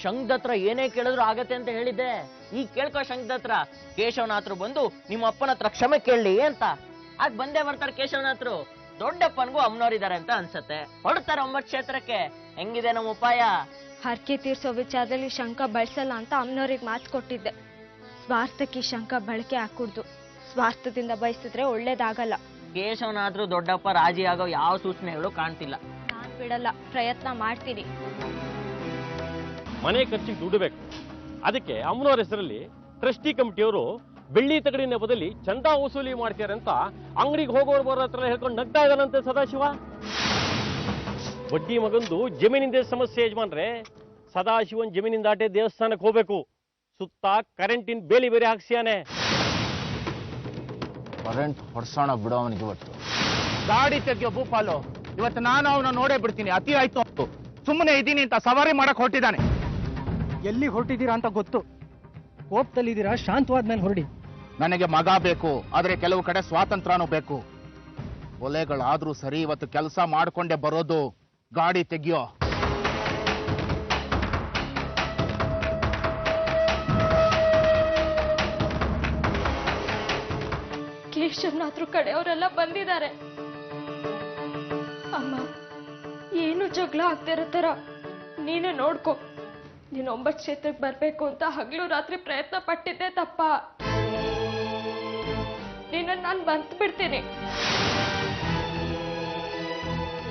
ಶಂಖದ ಹತ್ರ ಏನೇ ಕೇಳಿದ್ರು ಆಗತ್ತೆ ಅಂತ ಹೇಳಿದ್ದೆ. ಈಗ ಕೇಳ್ಕೊ ಶಂಖದ ಹತ್ರ, ಕೇಶವನಾಥರು ಬಂದು ನಿಮ್ಮ ಅಪ್ಪನ ಹತ್ರ ಕ್ಷಮೆ ಕೇಳಲಿ ಅಂತ. ಆಗ ಬಂದೇ ಬರ್ತಾರೆ ಕೇಶವನಾಥರು. ದೊಡ್ಡಪ್ಪನ್ಗೂ ಅಮ್ಮನವ್ರಿದ್ದಾರೆ ಅಂತ ಅನ್ಸತ್ತೆ, ಹೊರಡ್ತಾರೆ 9 ಕ್ಷೇತ್ರಕ್ಕೆ. ಹೆಂಗಿದೆ ನಮ್ಮ ಉಪಾಯ? ಹರಕೆ ತೀರ್ಸೋ ವಿಚಾರದಲ್ಲಿ ಶಂಖ ಬಳಸಲ್ಲ ಅಂತ ಅಮ್ಮನವ್ರಿಗೆ ಮಾತು ಕೊಟ್ಟಿದ್ದೆ. ಸ್ವಾರ್ಥಕ್ಕೆ ಶಂಖ ಬಳಕೆ ಹಾಕುಡ್ದು. ಸ್ವಾರ್ಥದಿಂದ ಬಯಸಿದ್ರೆ ಒಳ್ಳೇದಾಗಲ್ಲ. ಕೇಶವನಾಥರು ದೊಡ್ಡಪ್ಪ ರಾಜಿ ಆಗೋ ಯಾವ ಸೂಚನೆಗಳು ಕಾಣ್ತಿಲ್ಲ. ನಾನ್ ಬಿಡಲ್ಲ, ಪ್ರಯತ್ನ ಮಾಡ್ತೀನಿ. ಮನೆ ಖರ್ಚಿಗೆ ದುಡ್ಡು ಬೇಕು. ಅದಕ್ಕೆ ಅಮ್ಮನವ್ರ ಹೆಸರಲ್ಲಿ ಟ್ರಸ್ಟಿ ಕಮಿಟಿಯವರು ಬೆಳ್ಳಿ ತಗಡಿನ ಬದಲಿ ಚಂದ ವಸೂಲಿ ಮಾಡ್ತಾರೆ ಅಂತ ಅಂಗಡಿಗೆ ಹೋಗೋರು ಬರೋ ಹತ್ರ ಹೇಳ್ಕೊಂಡು ನಗ್ತಾ ಇದ್ದಾನಂತೆ ಸದಾಶಿವ. ಬಡ್ಡಿ ಮಗಂದು ಜಮೀನಿಂದ ಸಮಸ್ಯೆ ಯಜಮಾನ್ರೆ. ಸದಾಶಿವನ್ ಜಮೀನಿಂದ ದಾಟೆ ದೇವಸ್ಥಾನಕ್ಕೆ ಹೋಗ್ಬೇಕು. ಸುತ್ತ ಕರೆಂಟಿನ ಬೇಲಿ ಬೇರೆ ಹಾಕ್ಸಿಯಾನೆ. ಕರೆಂಟ್ ಹೊಡ್ಸೋಣ ಬಿಡೋ ಅವನಿಗೆ. ಇವತ್ತು ಗಾಡಿ ತೆಗಿಯೋ ಭೂಪಾಲು, ಇವತ್ತು ನಾನು ಅವನ ನೋಡೇ ಬಿಡ್ತೀನಿ. ಅತಿ ಆಯ್ತು ಅಂತ ಸುಮ್ಮನೆ ಇದ್ದೀನಿ ಅಂತ ಸವಾರಿ ಮಾಡಕ್ ಹೊರಟಿದ್ದಾನೆ. ಎಲ್ಲಿ ಹೊರಟಿದ್ದೀರಾ ಅಂತ ಗೊತ್ತು. ಕೋಪದಲ್ಲಿದ್ದೀರಾ, ಶಾಂತವಾದ್ಮೇಲೆ ಹೊರಡಿ. ನನಗೆ ಮಗ ಬೇಕು, ಆದ್ರೆ ಕೆಲವು ಕಡೆ ಸ್ವಾತಂತ್ರ್ಯನೂ ಬೇಕು. ಒಲೆಗಳಾದ್ರೂ ಸರಿ, ಇವತ್ತು ಕೆಲಸ ಮಾಡ್ಕೊಂಡೆ ಬರೋದು. ಗಾಡಿ ತೆಗಿಯೋ. ಕೇಶವನಾಥ್ರು ಕಡೆಯವರೆಲ್ಲ ಬಂದಿದ್ದಾರೆ. ಅಮ್ಮ, ಏನು ಜಗಳ ಆಗ್ತಿರೋ ತರ ನೀನೇ ನೋಡ್ಕೊ. ನೀನು 9 ಕ್ಷೇತ್ರಕ್ಕೆ ಬರ್ಬೇಕು ಅಂತ ಹಗಲು ರಾತ್ರಿ ಪ್ರಯತ್ನ ಪಟ್ಟಿದ್ದೆ ತಪ್ಪ. ನಿನ್ನ ನಾನು ಬಂತು ಬಿಡ್ತೀನಿ.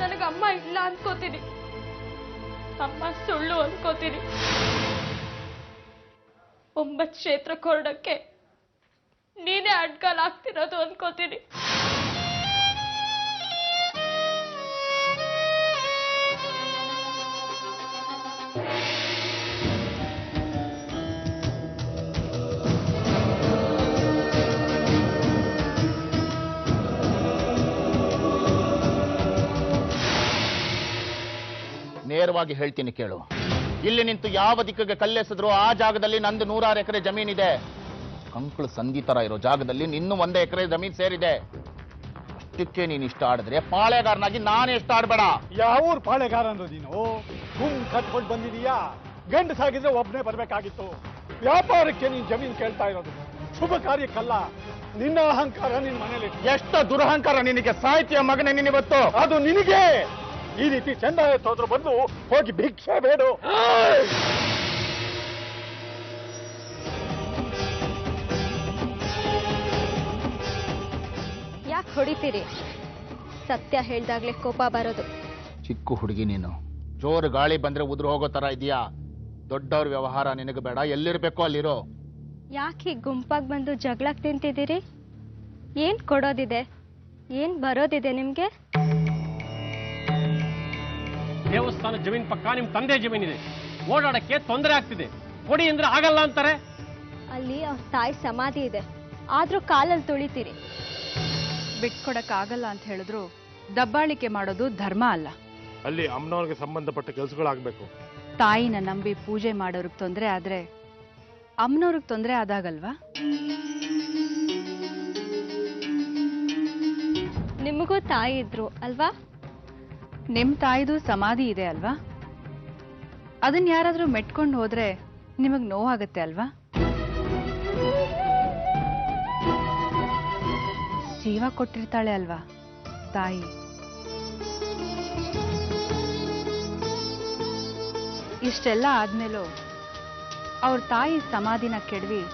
ನನಗಮ್ಮ ಇಲ್ಲ ಅನ್ಕೋತೀನಿ, ಅಮ್ಮ ಸುಳ್ಳು ಅನ್ಕೋತೀನಿ. 9 ಕ್ಷೇತ್ರಕ್ಕೆ ಹೊರಡಕ್ಕೆ ನೀನೇ ಅಡ್ಗಾಲ್ ಆಗ್ತಿರೋದು ಅನ್ಕೋತೀನಿ. ನೇರವಾಗಿ ಹೇಳ್ತೀನಿ ಕೇಳು. ಇಲ್ಲಿ ನಿಂತು ಯಾವ ದಿಕ್ಕಿಗೆ ಕಲ್ಲೆಸಿದ್ರು ಆ ಜಾಗದಲ್ಲಿ ನಂದು 106 ಎಕರೆ ಜಮೀನಿದೆ. ಕಂಕಳು ಸಂಧಿ ತರ ಇರೋ ಜಾಗದಲ್ಲಿ ನಿನ್ನೂ 1 ಎಕರೆ ಜಮೀನ್ ಸೇರಿದೆ. ಅಷ್ಟಕ್ಕೆ ನೀನ್ ಇಷ್ಟ ಆಡಿದ್ರೆ ಪಾಳೆಗಾರನಾಗಿ ನಾನೇ ಇಷ್ಟ ಆಡ್ಬೇಡ. ಯಾವ ಪಾಳೆಗಾರ ಅಂದ್ರೆ ನೀನು ಕಟ್ಕೊಂಡು ಬಂದಿದೀಯಾ? ಗಂಡಸಾಗಿದ್ರೆ ಒಬ್ಬನೇ ಬರ್ಬೇಕಾಗಿತ್ತು. ವ್ಯಾಪಾರಕ್ಕೆ ನೀನ್ ಜಮೀನ್ ಕೇಳ್ತಾ ಇರೋದು, ಶುಭ ಕಾರ್ಯಕ್ಕಲ್ಲ. ನಿನ್ನ ಅಹಂಕಾರ ನಿನ್ ಮನೇಲಿ. ಎಷ್ಟು ದುರಹಂಕಾರ ನಿನಗೆ! ಸಾಹಿತ್ಯ ಮಗನೇ ನಿನ್ನಿವತ್ತು. ಅದು ನಿನಗೆ. ಈ ರೀತಿ ಚಂದ ಎತ್ತೋದ್ರು ಬಂದು ಹೋಗಿ ಭಿಕ್ಷೆ ಬೇಡು. ಯಾಕೆ ಹೊಡಿತೀರಿ? ಸತ್ಯ ಹೇಳ್ದಾಗ್ಲೇ ಕೋಪ ಬರೋದು. ಚಿಕ್ಕ ಹುಡುಗಿ ನೀನು. ಜೋರು ಗಾಳಿ ಬಂದ್ರೆ ಉದುರು ಹೋಗೋ ತರ ಇದೆಯಾ? ದೊಡ್ಡವ್ರ ವ್ಯವಹಾರ ನಿನಗೆ ಬೇಡ. ಎಲ್ಲಿರ್ಬೇಕೋ ಅಲ್ಲಿರೋ. ಯಾಕೆ ಹೀಗೆ ಗುಂಪಾಗಿ ಬಂದು ಜಗಳಕ್ಕೆ ನಿಂತಿದ್ದೀರಿ? ಏನ್ ಕೊಡೋದಿದೆ, ಏನ್ ಬರೋದಿದೆ ನಿಮ್ಗೆ? ದೇವಸ್ಥಾನ ಜಮೀನ್ ಪಕ್ಕ ನಿಮ್ ತಂದೆ ಜಮೀನಿದೆ. ಓಡಾಡಕ್ಕೆ ತೊಂದರೆ ಆಗ್ತಿದೆ. ಕೊಡಿ ಅಂದ್ರೆ ಆಗಲ್ಲ ಅಂತಾರೆ. ಅಲ್ಲಿ ಅವ್ರ ತಾಯಿ ಸಮಾಧಿ ಇದೆ, ಆದ್ರೂ ಕಾಲಲ್ಲಿ ತುಳಿತೀರಿ. ಬಿಟ್ಕೊಡಕ್ ಆಗಲ್ಲ ಅಂತ ಹೇಳಿದ್ರು ದಬ್ಬಾಳಿಕೆ ಮಾಡೋದು ಧರ್ಮ ಅಲ್ಲ. ಅಲ್ಲಿ ಅಮ್ಮನವ್ರಿಗೆ ಸಂಬಂಧಪಟ್ಟ ಕೆಲಸಗಳಾಗಬೇಕು. ತಾಯಿನ ನಂಬಿ ಪೂಜೆ ಮಾಡೋರ್ಗ್ ತೊಂದರೆ ಆದ್ರೆ ಅಮ್ಮನವ್ರಿಗೆ ತೊಂದರೆ ಆದಾಗಲ್ವಾ? ನಿಮಗೂ ತಾಯಿ ಇದ್ರು ಅಲ್ವಾ? ನಿಮ್ ತಾಯಿದು ಸಮಾಧಿ ಇದೆ ಅಲ್ವಾ? ಅದನ್ನ ಯಾರಾದ್ರೂ ಮೆಟ್ಕೊಂಡು ಹೋದ್ರೆ ನಿಮಗ್ ನೋವಾಗತ್ತೆ ಅಲ್ವಾ? ಜೀವ ಕೊಟ್ಟಿರ್ತಾಳೆ ಅಲ್ವಾ ತಾಯಿ. ಇಷ್ಟೆಲ್ಲ ಆದ್ಮೇಲೂ ಅವ್ರ ತಾಯಿ ಸಮಾಧಿನ ಕೆಡವಿ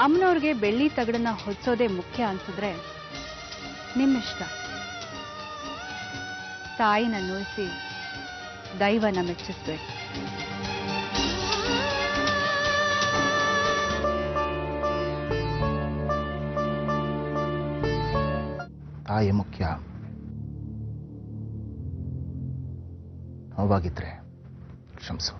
ಅಮ್ಮನವ್ರಿಗೆ ಬೆಳ್ಳಿ ತಗಡನ್ನ ಹೊಚ್ಚೋದೇ ಮುಖ್ಯ ಅನ್ಸಿದ್ರೆ ನಿಮ್ಮಿಷ್ಟ. ತಾಯಿನ ನೋಯಿಸಿ ದೈವನ ಮೆಚ್ಚಿಸ್ಬೇಕು. ತಾಯಿ ಮುಖ್ಯ. ನೋವಾಗಿದ್ರೆ ಕ್ಷಮಿಸು.